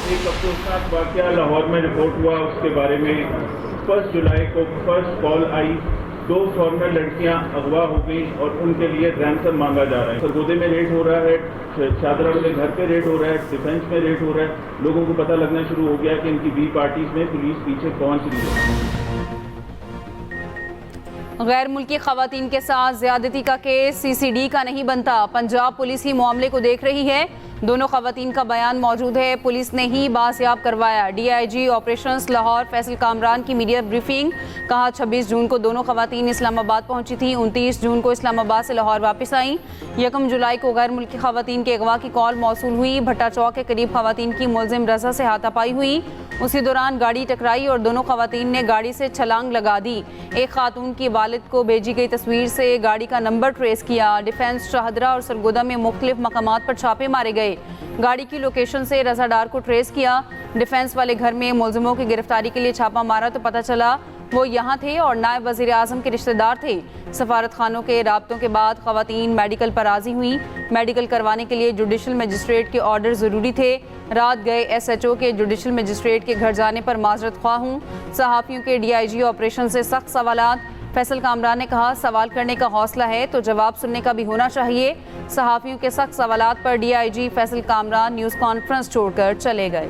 एक अफसोसनाक वाकया लाहौर में रिपोर्ट हुआ, उसके बारे में 1 जुलाई को फर्स्ट कॉल आई। 2 फॉर्मल लड़कियां अगवा हो गई और उनके लिए रैंसम मांगा जा रहा है। सरगोदे में रेड हो रहा है, शादरा वाले घर पे रेड हो रहा है, डिफेंस में रेड हो रहा है। लोगों को पता लगना शुरू हो गया कि इनकी बी पार्टीज में पुलिस पीछे पहुंच रही है। गैर मुल्की खवातीन के साथ ज्यादती का केस CCD का नहीं बनता। पंजाब पुलिस ही मामले को देख रही है। दोनों खवातीन का बयान मौजूद है। पुलिस ने ही बासियाब करवाया। DIG ऑपरेशंस लाहौर फैसल कामरान की मीडिया ब्रीफिंग। कहा 26 जून को दोनों खवातीन इस्लामाबाद पहुंची थी। 29 जून को इस्लामाबाद से लाहौर वापस आई। 1 जुलाई को गैर मुल्की खवातीन के अगवा की कॉल मौसूल हुई। भट्टा चौक के करीब खवातीन की मुलजिम रजा से हाथापाई हुई। उसी दौरान गाड़ी टकराई और दोनों खवातीन ने गाड़ी से छलांग लगा दी। एक खातून की वालिद को भेजी गई तस्वीर से गाड़ी का नंबर ट्रेस किया। डिफेंस, शाहदरा और सरगोदा में मुख्तलिफ मकामात पर छापे मारे गए। गाड़ी की लोकेशन से रजादार को ट्रेस किया। डिफेंस वाले घर में मुलजिमों की गिरफ्तारी के लिए छापा मारा तो पता चला वो यहाँ थे और नायब वज़ीर आज़म के रिश्तेदार थे। सफारत खानों के राब्तों के बाद खवातीन मेडिकल पर राजी हुई। मेडिकल करवाने के लिए जुडिशल मजिस्ट्रेट के ऑर्डर ज़रूरी थे। रात गए SHO के जुडिशल मजिस्ट्रेट के घर जाने पर माजरत ख्वाह हूँ। सहाफ़ियों के DIG ऑपरेशन से सख्त सवालात। फैसल कामरान ने कहा सवाल करने का हौसला है तो जवाब सुनने का भी होना चाहिए। सहाफ़ियों के सख्त सवालात पर DIG Faisal Kamran news conference छोड़कर चले गए।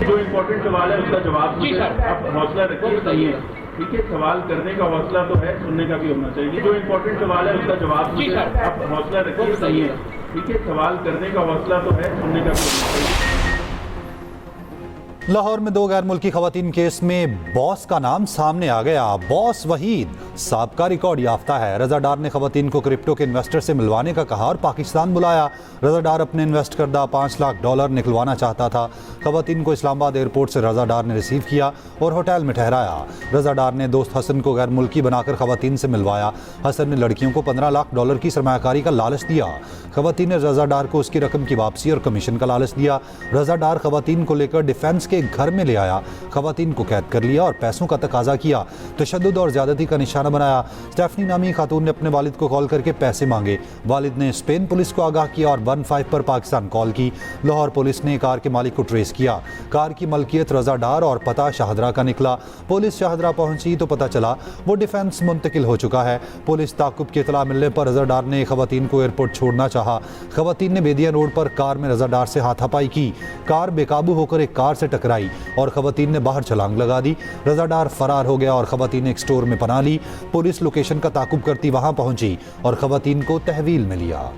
जो इम्पोर्टेंट सवाल है उसका जवाब जी सर, आप हौसला रखिए। सही है, ठीक है, सवाल करने का हौसला तो है, सुनने का भी होना चाहिए। जो इम्पोर्टेंट सवाल है उसका जवाब जी सर, आप हौसला रखिए। सही है, ठीक है, सवाल करने का हौसला तो है, सुनने का भी होना चाहिए। लाहौर में 2 गैर मुल्की खवातीन केस में बॉस का नाम सामने आ गया। बॉस वहीद साबका रिकॉर्ड याफ्ता है। रजादार ने खवातीन को क्रिप्टो के इन्वेस्टर से मिलवाने का कहा और पाकिस्तान बुलाया। रजादार अपने इन्वेस्ट करदा $5 लाख निकलवाना चाहता था। खवातीन को इस्लामाबाद एयरपोर्ट से रजादार ने रिसीव किया और होटल में ठहराया। रजादार ने दोस्त हसन को गैर मुल्की बनाकर खवातीन से मिलवाया। हसन ने लड़कियों को $15 लाख की सरमायाकारी का लालच दिया। खवातीन ने रजादार को उसकी रकम की वापसी और कमीशन का लालच दिया। रजादार खवातीन को लेकर डिफेंस के घर में ले आया। खवातीन को कैद कर लिया और पैसों का तकाजा किया। तशद्दुद और ज्यादती का निशाना बनाया। स्टेफनी नामी खातून ने अपने वालिद को कॉल करके पैसे मांगे। वालिद ने स्पेन पुलिस को आगाह किया और 15 पर पाकिस्तान कॉल की। लाहौर पुलिस ने कार के मालिक को ट्रेस किया। कार की मलकियत रजादार और पता शाहदरा का निकला। पुलिस शाहदरा पहुंची तो पता चला वो डिफेंस मुंतकिल हो चुका है। पुलिस ताकुब की इतला मिलने पर रजादार ने खवातीन को एयरपोर्ट छोड़ना चाहा। खवातीन ने बेदिया रोड पर कार में रजादार से हाथापाई की। कार बेकाबू होकर एक कार से टकराई और खवातीन ने बाहर छलांग लगा दी। रजादार फरार हो गया और खवातीन ने एक स्टोर में पनाह ली। पुलिस लोकेशन का ताकुब करती वहां पहुंची और खवातीन को तहवील में लिया।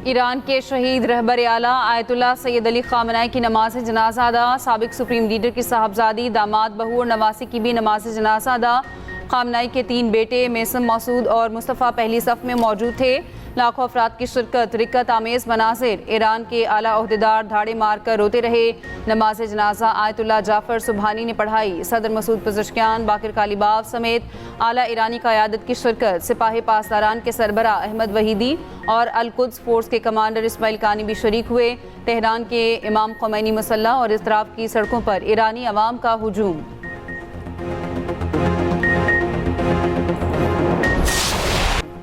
ईरान के शहीद रहबर आला आयतुल्लाह सैयद अली ख़ामेनी की नमाज जनाजा अदा। साबिक सुप्रीम लीडर की साहबजादी, दामाद, बहू और नवासी की भी नमाज जनाजा अदा। ख़ामेनी के 3 बेटे मेसम, मसूद और मुस्तफ़ा पहली सफ़ में मौजूद थे। लाखों अफराद की शिरकत। रिक्कत आमेज़ मनासिर। ईरान के आला ओहदेदार धाड़े मार कर रोते रहे। नमाज जनाजा आयतुल्लाह जाफ़र सुबहानी ने पढ़ाई। सदर मसूद पज़ेश्कियान, बाकिर कालीबाफ समेत आला ईरानी क़यादत की शिरकत। सिपाही पासदारान के सरबरा अहमद वहीदी और अल-कुद्स फोर्स के कमांडर इस्माइल कानी भी शरीक हुए। तेहरान के इमाम ख़ुमैनी मुसल्ला और इज़्तिराब की सड़कों पर ईरानी अवाम का हुजूम।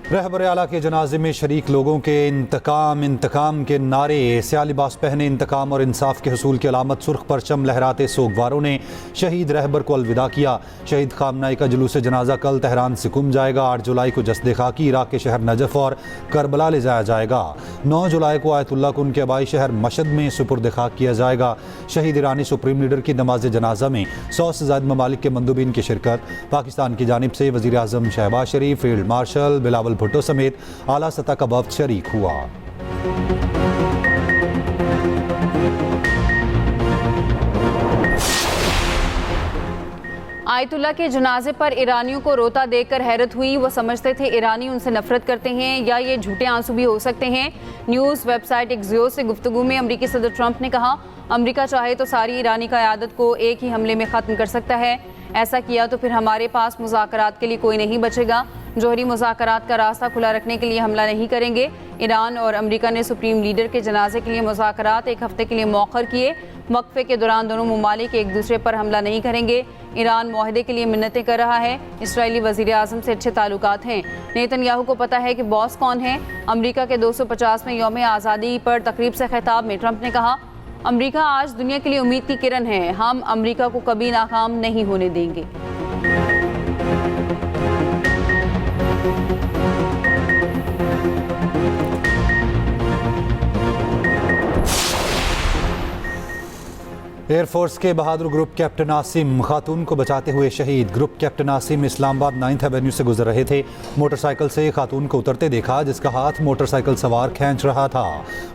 रहबर आला के जनाजे में शरीक लोगों के इंतकाम के नारे। स्याह लिबास पहने इंतकाम और इंसाफ के हसूल की अलामत सुर्ख परचम लहराते सोगवारों ने शहीद रहबर को अलविदा किया। शहीद ख़ामेनी का जुलूस जनाजा कल तेहरान से कुम जाएगा। 8 जुलाई को जस्द खाकी इराक के शहर नजफ और करबला ले जाया जाएगा। 9 जुलाई को आयतुल्लाह को उनके आबाई शहर मशद में सुपुर्द खाक किया जाएगा। शहीद ईरानी सुप्रीम लीडर की नमाज जनाजा में 100 से ज़ायद ममालिक के मंदूबीन की शिरकत। पाकिस्तान की जानिब से वज़ीर आज़म शहबाज शरीफ, फील्ड मार्शल बिलावल भुट्टो समेत आला सतह का वफ़द शरीक हुआ। आयतुल्लाह के जनाजे पर ईरानियों को रोता देखकर हैरत हुई। वो समझते थे ईरानी उनसे नफरत करते हैं या ये झूठे आंसू भी हो सकते हैं। न्यूज़ वेबसाइट एक्सियोस से गुफ्तगू में अमरीकी सदर ट्रंप ने कहा, अमरीका चाहे तो सारी ईरानी क़यादत को एक ही हमले में ख़त्म कर सकता है। ऐसा किया तो फिर हमारे पास मुज़ाकरात के लिए कोई नहीं बचेगा। जौहरी मुज़ाकरात का रास्ता खुला रखने के लिए हमला नहीं करेंगे। ईरान और अमेरिका ने सुप्रीम लीडर के जनाजे के लिए मुज़ाकरात 1 हफ्ते के लिए मौखर किए। वक्फे के दौरान दोनों ममालिक एक दूसरे पर हमला नहीं करेंगे। ईरान मुआहदे के लिए मिन्नतें कर रहा है। इसराइली वज़ीर आज़म से अच्छे ताल्लुकात हैं। नेतन्याहू को पता है कि बॉस कौन है। अमेरिका के 250वें यौम आज़ादी पर तकरीब से खिताब में ट्रंप ने कहा, अमेरिका आज दुनिया के लिए उम्मीद की किरण है। हम अमेरिका को कभी नाकाम नहीं होने देंगे। एयरफोर्स के बहादुर ग्रुप कैप्टन आसिम खातून को बचाते हुए शहीद। Group captain Asim Islamabad 9th Avenue से गुजर रहे थे। मोटरसाइकिल से खातून को उतरते देखा, जिसका हाथ मोटरसाइकिल सवार खींच रहा था।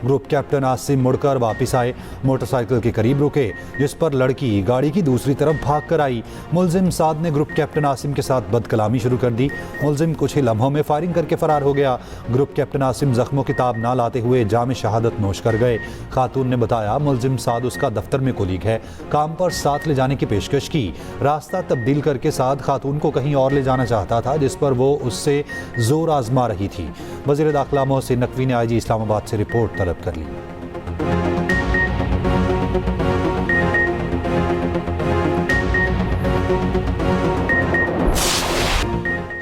ग्रुप कैप्टन आसिम मुड़कर वापस आए, मोटरसाइकिल के करीब रुके, जिस पर लड़की गाड़ी की दूसरी तरफ भाग कर आई। मुलजिम साद ने ग्रुप कैप्टन आसिम के साथ बदकलामी शुरू कर दी। मुलजिम कुछ ही लम्हों में फायरिंग करके फरार हो गया। ग्रुप कैप्टन आसिम जख्मों की ताब ना लाते हुए जाम शहादत नोश कर गए। खातून ने बताया, मुलजिम साद उसका दफ्तर में कोलीग है, काम पर साथ ले जाने की पेशकश की। रास्ता तब्दील करके साद खातून को कहीं और ले जाना चाहता था, जिस पर वो उससे जोर आजमा रही थी। वज़ीर दाखिला मोहसिन नकवी ने आईजी इस्लामाबाद से रिपोर्ट तलब कर ली।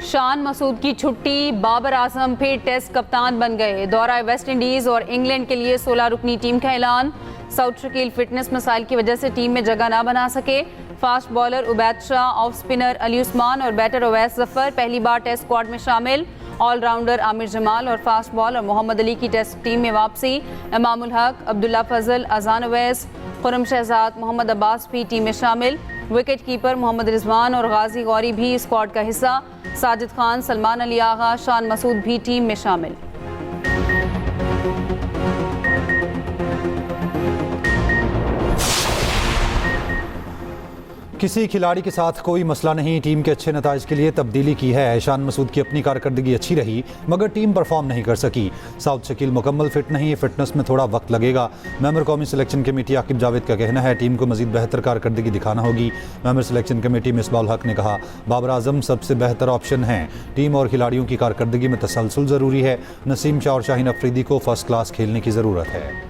शान मसूद की छुट्टी, बाबर आजम फिर टेस्ट कप्तान बन गए। दौरा वेस्ट इंडीज और इंग्लैंड के लिए 16 रुकनी टीम का ऐलान। साउथ शकील फिटनेस मसाइल की वजह से टीम में जगह ना बना सके। Fast bowler Ubaid Shah, off spinner Ali Usman और बैटर अवैस जफर पहली बार टेस्ट स्क्वाड में शामिल। ऑलराउंडर आमिर जमाल और फास्ट बॉलर मोहम्मद अली की टेस्ट टीम में वापसी। इमामुल हक, अब्दुल्ला फजल, अजान अवैस, खुरम शहजाद, मोहम्मद अब्बास भी टीम में शामिल। विकेट कीपर मोहम्मद रिजवान और गाजी गौरी भी स्क्वाड का हिस्सा। साजिद खान, सलमान अली आगा, शान मसूद भी टीम में शामिल। किसी खिलाड़ी के साथ कोई मसला नहीं, टीम के अच्छे नताइज के लिए तब्दीली की है। शान मसूद की अपनी कारकर्दगी अच्छी रही, मगर टीम परफॉर्म नहीं कर सकी। साउथ शकील मुकम्मल फिट नहीं, फिटनेस में थोड़ा वक्त लगेगा। मेंबर कौमी सिलेक्शन कमेटी आकिब जावेद का कहना है, टीम को मजीद बेहतर कारकर्दगी दिखाना होगी। मेंबर सिलेक्शन कमेटी मिसबाउल हक ने कहा, बाबर आजम सबसे बेहतर ऑप्शन हैं। टीम और खिलाड़ियों की कारकर्दगी में तसलसल ज़रूरी है। नसीम शाह और शाहीन अफरीदी को फर्स्ट क्लास खेलने की ज़रूरत है।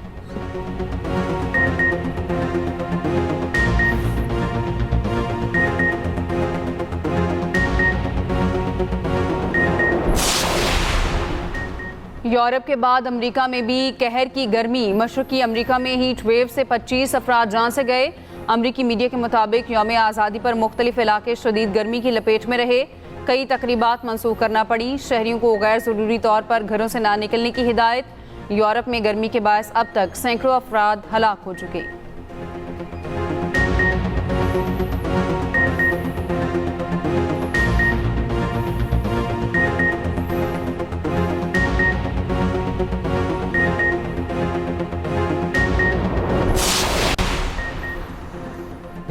यूरोप के बाद अमेरिका में भी कहर की गर्मी। मशरकी अमेरिका में हीट वेव से 25 अफराद जान से गए। अमेरिकी मीडिया के मुताबिक यौम आज़ादी पर मुख्तलिफ इलाके शदीद गर्मी की लपेट में रहे। कई तकरीबात मनसूख करना पड़ी। शहरियों को गैर ज़रूरी तौर पर घरों से ना निकलने की हिदायत। यूरोप में गर्मी के बायस अब तक सैकड़ों अफराद हलाक हो चुके।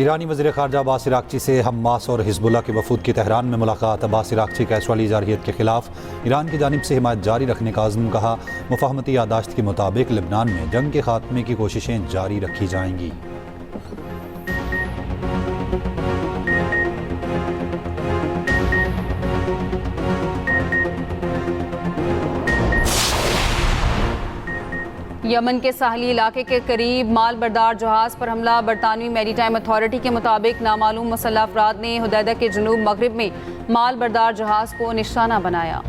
ईरानी वज़ीर ख़ारजा अब्बास इराक़ची से हमास और हिज़्बुल्लाह के वफूद की तेहरान में मुलाकात। अब्बास इराक़ची का इसराइली जारहियत के खिलाफ ईरान की जानिब से हिमायत जारी रखने का अज़्म कहा। मुफ़ाहमती यादाश्त के मुताबिक लेबनान में जंग के खात्मे की कोशिशें जारी रखी जाएंगी। यमन के साहली इलाके के करीब माल बरदार जहाज पर हमला। बरतानवी मैरीटाइम अथॉरिटी के मुताबिक नामालूम मुसल्लह अफराद ने हुदैदा के जनूब मगरिब में माल बरदार जहाज को निशाना बनाया।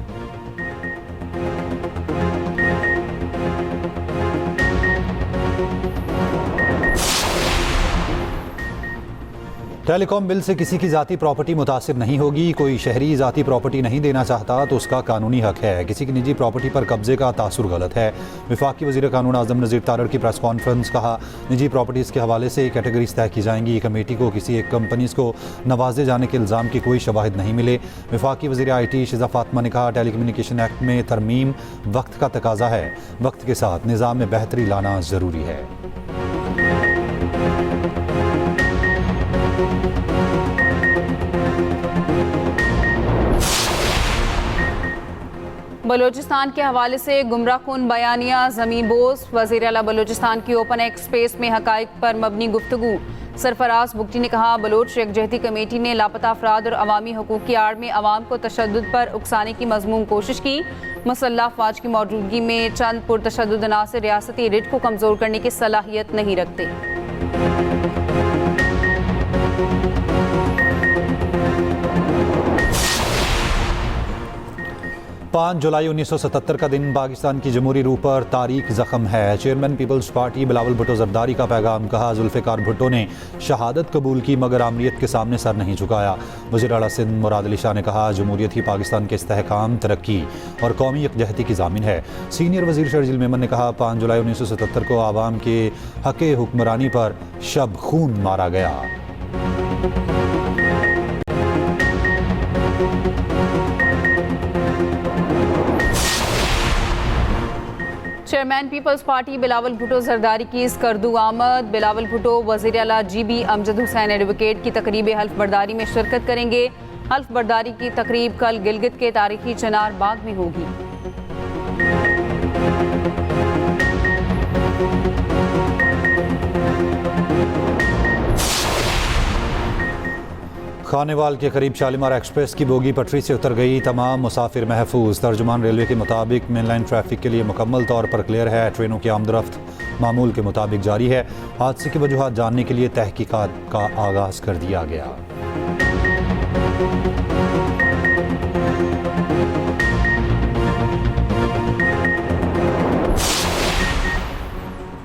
टेलीकॉम बिल से किसी की ज़ाती प्रॉपर्टी मुतासिर नहीं होगी। कोई शहरी ज़ाती प्रॉपर्टी नहीं देना चाहता तो उसका कानूनी हक है। किसी की निजी प्रॉपर्टी पर कब्जे का तासुर गलत है। वफाकी वज़ीर कानून आज़म नज़ीर तारड़ की प्रेस कॉन्फ्रेंस। कहा, निजी प्रॉपर्टीज़ के हवाले से कैटेगरीज तय की जाएंगी। कमेटी को किसी एक कंपनीज़ को नवाजे जाने के इल्ज़ाम की कोई शवाहिद नहीं मिले। वफाकी वज़ीर IT शिज़ा फातिमा ने कहा, टेली कम्युनिकेशन एक्ट में तरमीम वक्त का तकाजा है। वक्त के साथ निज़ाम में बेहतरी लाना ज़रूरी है। बलूचिस्तान के हवाले से गुमराहकुन बयानिया ज़मीन बोस। वज़ीर आला बलूचिस्तान की ओपन एक्स स्पेस में हक़ाइक़ पर मबनी गुफ्तगू। सरफराज बुगटी ने कहा, बलोच यकजहती कमेटी ने लापता अफराद और अवामी हकूक़ की आड़ में अवाम को तशद्दुद पर उकसाने की मज़मूम कोशिश की। मुसल्लह अफ़वाज की मौजूदगी में चंद पुरतशद्दुद अनासिर रियासती रिट को कमज़ोर करने की सलाहियत नहीं रखते। 5 जुलाई 1977 का दिन पाकिस्तान की जमहूरी रूह पर तारीख ज़ख्म है। चेयरमैन पीपल्स पार्टी बिलावल भुट्टो जरदारी का पैगाम। कहा, जुल्फ़िकार भुट्टो ने शहादत कबूल की मगर आमरीत के सामने सर नहीं झुकाया। वज़ीर आला सिंध मुराद अली शाह ने कहा, जमहूरियत ही पाकिस्तान के इस्तेहकाम, तरक्की और कौमी यकजहती की ज़ामिन है। सीनियर वज़ीर शर्जील मेमन ने कहा, 5 जुलाई 1977 को आवाम के हक़ हुक्मरानी पर शब खून मारा गया। चेयरमैन पीपल्स पार्टी बिलावल भुट्टो जरदारी की स्कर्दू आमद। बिलावल भुट्टो वज़ीर आला GB अमजद हुसैन एडवोकेट की तकरीब हल्फ बर्दारी में शिरकत करेंगे। हल्फ बर्दारी की तकरीब कल गिलगित के तारीखी चनार बाग में होगी। खानेवाल के करीब शालीमार एक्सप्रेस की बोगी पटरी से उतर गई, तमाम मुसाफिर महफूज। तर्जुमान रेलवे के मुताबिक मेनलाइन ट्रैफिक के लिए मुकम्मल तौर पर क्लियर है। ट्रेनों की आमदरफ्त मामूल के मुताबिक जारी है। हादसे की वजूहात जानने के लिए तहकीकात का आगाज़ कर दिया गया।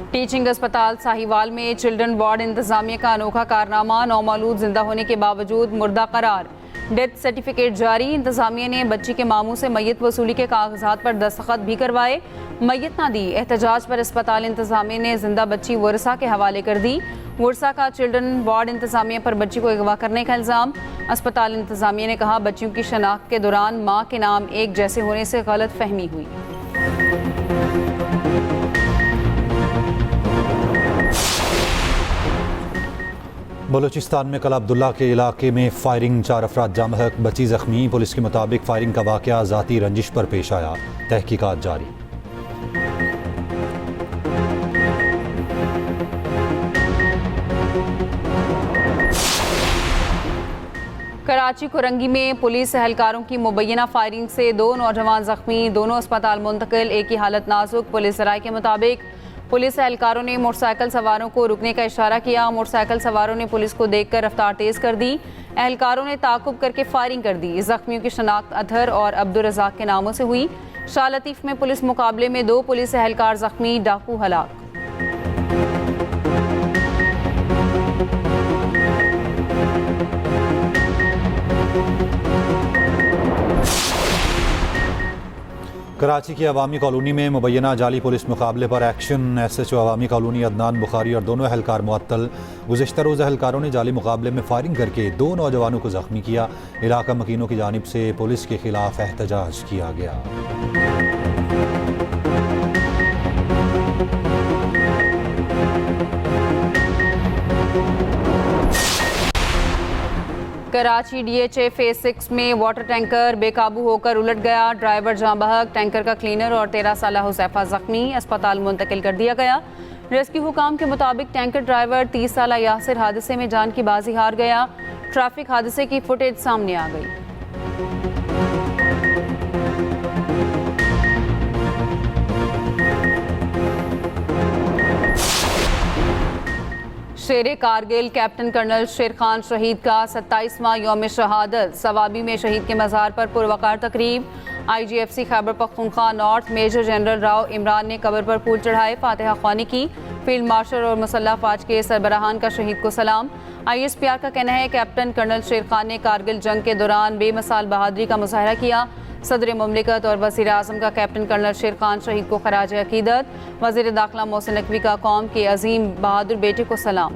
टीचिंग अस्पताल साहिवाल में चिल्ड्रन वार्ड इंतजामिया का अनोखा कारनामा। नौमौलूद जिंदा होने के बावजूद मुर्दा करार, डेथ सर्टिफिकेट जारी। इंतजामिया ने बच्ची के मामू से मैयत वसूली के कागजात पर दस्तखत भी करवाए, मैयत ना दी। एहतजाज पर अस्पताल इंतजामिया ने जिंदा बच्ची वर्सा के हवाले कर दी। वर्सा का चिल्ड्रन वार्ड इंतजामिया पर बच्ची को अगवा करने का इल्ज़ाम। अस्पताल इंतजामिया ने कहा, बच्चियों की शनाख्त के दौरान माँ के नाम एक जैसे होने से गलत फहमी हुई। बलूचिस्तान में कल अब्दुल्ला के इलाके में फायरिंग, 4 अफराद जाम हक, बच्ची जख्मी। पुलिस के मुताबिक फायरिंग का वाक़या ज़ाती रंजिश पर पेश आया। तहकीकात जारी। कराची कुरंगी में पुलिस एहलकारों की मुबैना फायरिंग से 2 नौजवान जख्मी, दोनों अस्पताल मुंतकिल। एक की हालत नाजुक। पुलिस राय के मुताबिक पुलिस एहलकारों ने मोटरसाइकिल सवारों को रुकने का इशारा किया। मोटरसाइकिल सवारों ने पुलिस को देखकर रफ्तार तेज कर दी। एहलकारों ने ताकुब करके फायरिंग कर दी। जख्मियों की शनाख्त अतहर और अब्दुल रज़ाक के नामों से हुई। शाह लतीफ़ में पुलिस मुकाबले में 2 पुलिस एहलकार जख्मी, डाकू हलाक। कराची की अवामी कॉलोनी में मुबैना जाली पुलिस मुकाबले पर एक्शन। SHO अवामी कॉलोनी अदनान बुखारी और दोनों एहलकार मुअत्तल। गुज़िश्ता रोज़ एहलकारों ने जाली मुकाबले में फायरिंग करके 2 नौजवानों को ज़ख्मी किया। इलाका मकीनों की जानिब से पुलिस के खिलाफ एहतजाज किया गया। कराची DHA फेज 6 में वाटर टैंकर बेकाबू होकर उलट गया। ड्राइवर जाँ बहक, टैंकर का क्लीनर और 13 साला हुसैफा जख्मी। अस्पताल मुंतकिल कर दिया गया। रेस्क्यू हुकाम के मुताबिक टैंकर ड्राइवर 30 साला यासिर हादसे में जान की बाजी हार गया। ट्रैफिक हादसे की फुटेज सामने आ गई। शेर कारगिल कैप्टन कर्नल शेर खान शहीद का 27वां यौम शहादत। सवाबी में शहीद के मज़ार पर पुरवकार तकरीब। IGFC Khyber Pakhtunkhwa north major general Rao Imran ने कब्र पर फूल चढ़ाए, फातिहा ख्वानी की। फील्ड मार्शल और मुसल्लह फ़ौज के सरबराहान का शहीद को सलाम। ISPR का कहना है, कैप्टन कर्नल शेर खान ने कारगिल जंग के दौरान बेमिसाल बहादुरी का मुजाहरा किया। सदर मुमलिकत और वज़ीर आज़म का कैप्टन कर्नल शेर खान शहीद को खराज अकीदत। वज़ीर दाखिला मोहसिन नकवी का कौम के अजीम बहादुर बेटे को सलाम।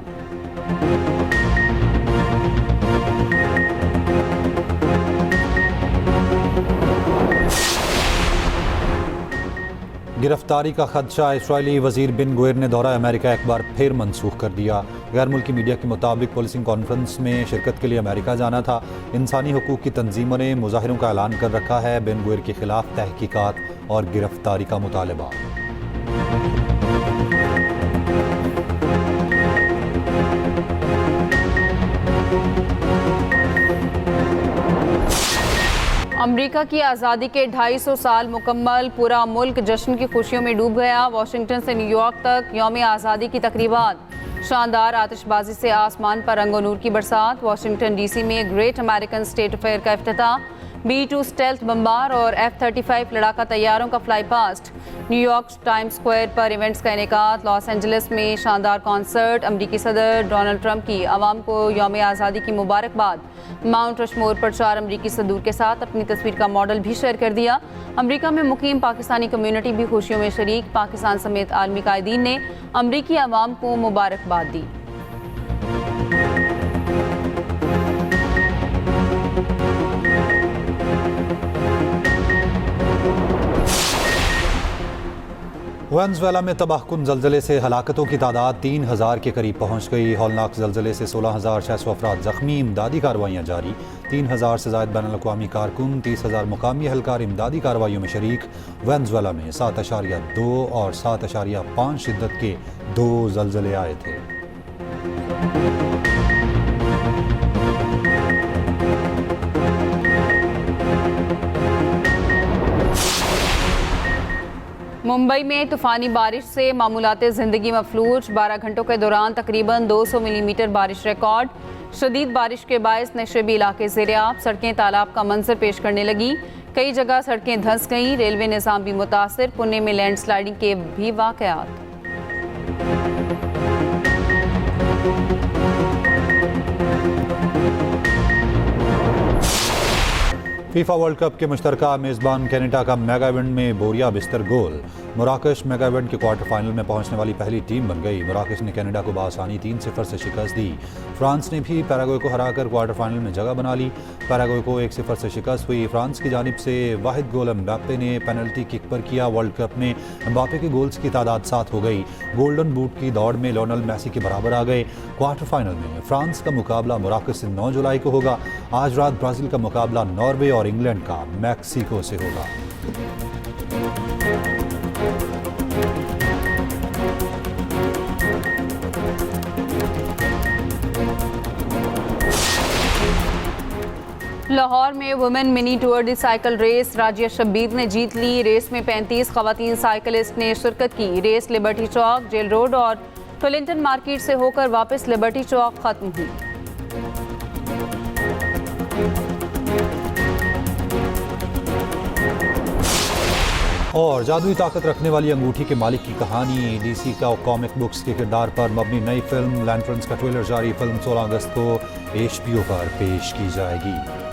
गिरफ्तारी का खदशा। इसराइली वज़ीर बिन गुएर ने दौरा अमेरिका एक बार फिर मनसूख कर दिया। गैर मुल्की मीडिया के मुताबिक पुलिसिंग कॉन्फ्रेंस में शिरकत के लिए अमेरिका जाना था। इंसानी हकूक़ की तंजीमों ने मुजाहिरों का ऐलान कर रखा है। बेन गुवेर के खिलाफ तहकीकात और गिरफ्तारी का मुतालबा। अमेरिका की आज़ादी के 250 साल मुकम्मल, पूरा मुल्क जश्न की खुशियों में डूब गया। वाशिंगटन से न्यूयॉर्क तक यौम आज़ादी की तकरीबात, शानदार आतिशबाजी से आसमान पर रंगो नूर की बरसात। वाशिंगटन डीसी में ग्रेट अमेरिकन स्टेट फेयर का इफ्तिताह, B-2 स्टेल्थ बम्बार और F-35 लड़ाका तैयारों का fly past. New York times square पर इवेंट्स का इनेकात। लॉस एंजलिस में शानदार कॉन्सर्ट। अमरीकी सदर डोनाल्ड ट्रंप की आवाम को यौम आज़ादी की मुबारकबाद। माउंट रशमोर पर 4 अमरीकी सदूर के साथ अपनी तस्वीर का मॉडल भी शेयर कर दिया। अमरीका में मुकीम पाकिस्तानी कम्युनिटी भी खुशियों में शरीक। पाकिस्तान समेत आलमी कायदीन ने अमरीकी आवाम को मुबारकबाद दी। वेनेजुएला में तबाहकुन ज़लज़ले से हलाकतों की तादाद 3000 के करीब पहुँच गई। हौलनाक ज़लज़ले से 16,600 अफराद ज़ख्मी। इमदादी कार्रवाइयाँ जारी। 3000 से ज़ायद बैनुल अक़वामी कारकुन, 30,000 मुकामी एहलकार इमदादी कार्रवाइयों में शरीक। वेनेजुएला में 7.2 और 7.5 शिद्दत के 2 ज़लज़ले आए थे। मुंबई में तूफानी बारिश से मामूलाते ज़िंदगी मफलूज। 12 घंटों के दौरान तकरीबन 200 मिलीमीटर बारिश रिकॉर्ड। शदीद बारिश के बायस नशेबी इलाके ज़ेर-ए-आब, सड़कें तालाब का मंजर पेश करने लगी। कई जगह सड़कें धंस गईं। रेलवे निज़ाम भी मुतासिर। पुणे में लैंडस्लाइडिंग के भी वाक़यात। फीफा वर्ल्ड कप के मुश्तरका मेज़बान कैनेडा का मेगा इवेंट में बोरिया बिस्तर गोल। मराकश मेगा इवेंट के क्वार्टर फाइनल में पहुंचने वाली पहली टीम बन गई। मराकश ने कैनेडा को बआसानी 3-0 से शिकस्त दी। फ्रांस ने भी पैराग्वे को हराकर क्वार्टर फाइनल में जगह बना ली। पैराग्वे को 1-0 से शिकस्त हुई। फ्रांस की जानिब से वाहिद गोल एम्बापे ने पेनल्टी किक पर किया। वर्ल्ड कप में एम्बापे के गोल्स की तादाद 7 हो गई। गोल्डन बूट की दौड़ में लियोनेल मेसी के बराबर आ गए। क्वार्टर फाइनल में फ्रांस का मुकाबला मराकश से 9 जुलाई को होगा। आज रात ब्राज़ील का मुकाबला नॉर्वे और इंग्लैंड का मैक्सिको से होगा। लाहौर में वुमेन मिनी टूर दी साइकिल रेस, राजिया शब्बीर ने जीत ली। रेस में 35 खवातीन साइकिलिस्ट ने शिरकत की। रेस लिबर्टी चौक, जेल रोड और क्लिंटन मार्केट से होकर वापस लिबर्टी चौक खत्म हुई। और जादुई ताकत रखने वाली अंगूठी के मालिक की कहानी, डीसी का कॉमिक बुक्स के किरदार पर मबनी नई फिल्म लैंटर्न्स का ट्रेलर जारी। फिल्म 16 अगस्त को HBO पर पेश की जाएगी।